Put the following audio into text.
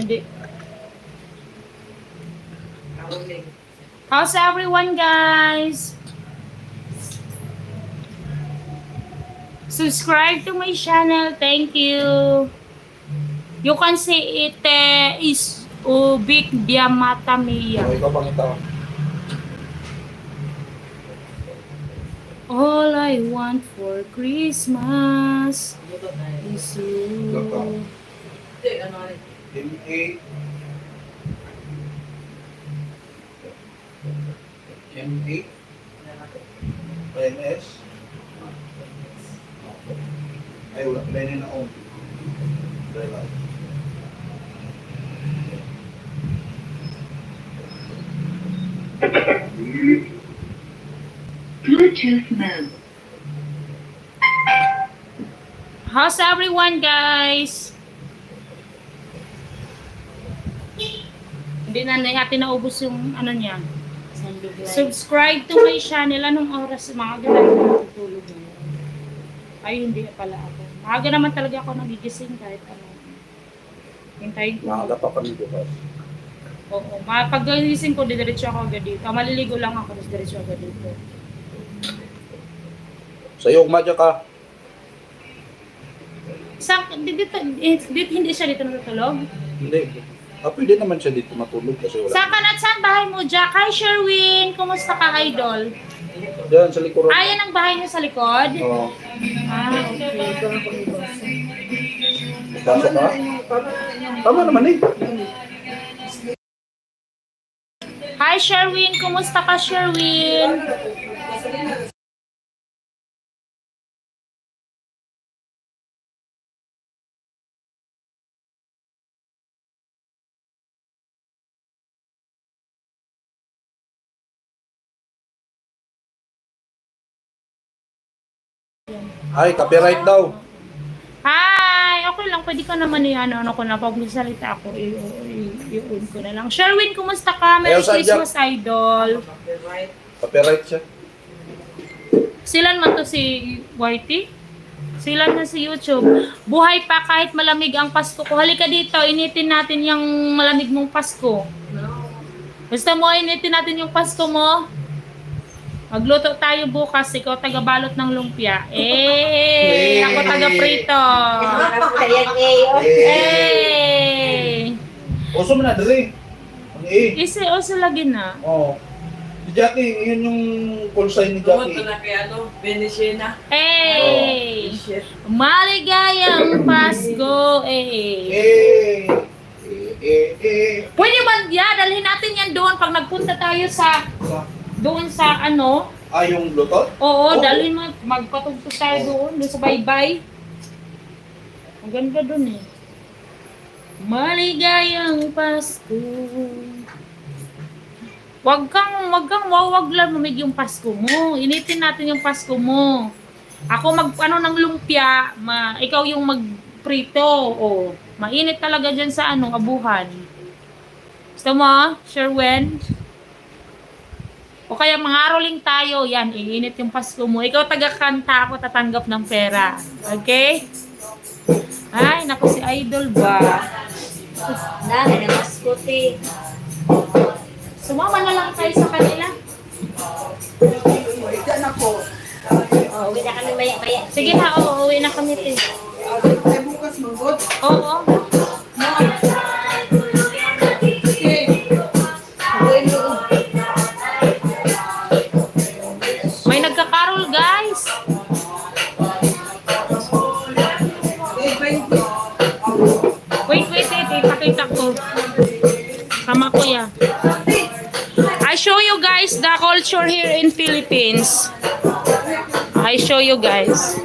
Hindi. How's everyone, guys? Subscribe to my channel. Thank you. You can say it is Ubik Biamata Mia. Ikaw bang ito? All I want for Christmas is you. M8 M8 MS ay wala pala yun na on. Bluetooth mode. How's everyone, guys? Hindi na natin naubos yung ano niya. Subscribe to my channel. Anong oras? Maaga na ako natutulog. Ay, hindi pala ako. Maaga naman talaga ako nagigising kahit ano. Hintayin ko. Maaga pa kami bukas. Oo. Pag-gising ko, didiretso ako agad dito. Maliligo lang ako, didiretso agad dito. Sa'yo, umadya ka. Hindi siya dito natutulog? Hindi. Pwede naman siya dito matulog kasi wala. Saan at saan bahay mo, Jack? Hi, Sherwin! Kumusta ka, idol? Diyan, sa likuran. Ayan ang bahay niyo sa likod? Oo. Okay. Basa ka? Tama naman eh. Hi, Sherwin! Kumusta ka, Sherwin? Ay, copyright daw. Hi! Okay lang, pwede ka naman ano ko na, pag magsalita ako, i-on ko na lang. Sherwin, kumusta ka? Merry Ayaw, Saan, Christmas, idol. Copyright siya. Silan man to si Whitey? Silan na si YouTube. Buhay pa kahit malamig ang Pasko ko. Halika dito, initin natin yung malamig mong Pasko. Gusto mo, initin natin yung Pasko mo? Magluto tayo bukas. Ikaw taga-balot ng lumpia. Ako taga-prito. Oso mo na, dali. Ang E. Isi, oso lagi na. Oo. Si Jackie, yun yung call sign ni Jackie. Pumunta na kay Venezuela. Maligayang Pasko. Pwede ba yan? Dalhin natin yan doon pag nagpunta tayo sa doon sa ano? Yung Bluetooth? Oo, dalhin mo. Magpatugtog tayo doon sa baybay. Ang ganda doon eh. Maligayang Pasko. Wag lang mamig yung Pasko mo. Initin natin yung Pasko mo. Ako ng lumpia, ikaw yung magprito. O, mainit talaga dyan sa abuhan. Gusto mo, Sherwin? O kaya mangaroling tayo, yan, iinit yung Pasko mo. Ikaw taga-kanta, ako tatanggap ng pera. Okay? Ay, naku si Idol ba? Dami na maskuti. Sumama na lang tayo sa kanila. Diyan ako. Uwi na kami maya-maya. Sige na, uuwi na kami. Ay, bukas manggod. Oo. May nagkakarol, guys. Wait, ipakita ko. Sama ko yan. I show you guys the culture here in Philippines. I show you guys.